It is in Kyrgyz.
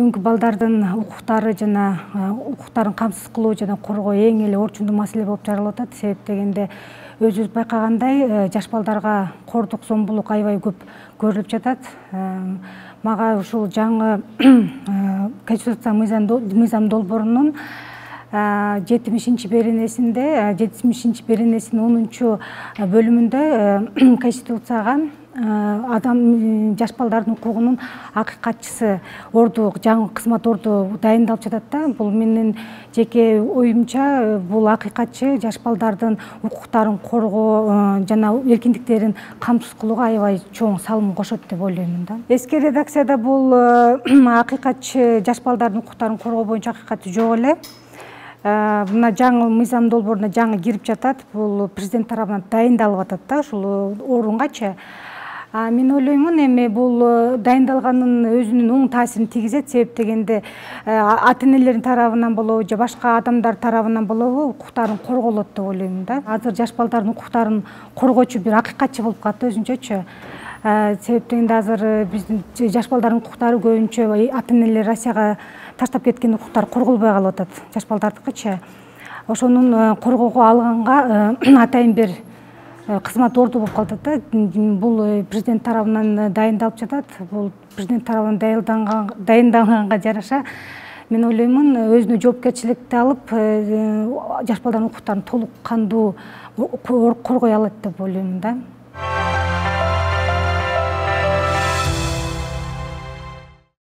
бүгүнкү балдардын укуктары жана укуктарын камсыз кылуу жана коргоо эң эле орчундуу маселе болуп жаралып атат. Себеп дегенде өзүбүз байкагандай жаш балдарга кордук, зомбулук аябай көп көрүлүп жатат. Мага ушул жаңы Конституция мыйзам долбоорунун 70-беренесинде 10 бөлүмүндө Конституцияга жаш балдардын укугунун акыйкатчысы орду, жаңы кызмат орду дайындалып жатат да. Бул менин жеке оюмча, бул акыйкатчы жаш балдардын укуктарын коргоо жана эркиндиктерин камсыз кылууга аябай чоң салым кошот деп ойлоймун да. Эски редакцияда бул акыйкатчы жаш балдардын укуктарын коргоо боюнча акыйкатчы жок эле. Мына жаңы мыйзам долбооруна жаңы кирип жатат. Бул президент тарабынан дайындалып атат да, ушул орунгачы. Мен ойлоймун, эми бул дайындалганын өзүнүн оң таасирин тийгизет. Себеп дегенде ата-энелердин тарабынан болобу же башка адамдар тарабынан болобу укуктарын корголот деп ойлоймун да. Азыр жаш балдардын укуктарын коргоочу бир акыйкатчы болуп калат өзүнчөчү. Себеп дегенде азыр биздин жаш балдардын укуктары көбүнчө ата-энелер Россияга таштап кеткен укуктар корголбой калып атат, жаш балдардыкычы. Ошонун коргоого алганга атайын бир кызмат орду болуп калат да. Бул президент тарабынан дайындалып жатат. Бул президент тарабынан дайындалганга жараша мен ойлоймун, өзүнө жоопкерчиликти алып, жаш балдардын укуктарын толук кандуу коргой алат деп ойлоймун да.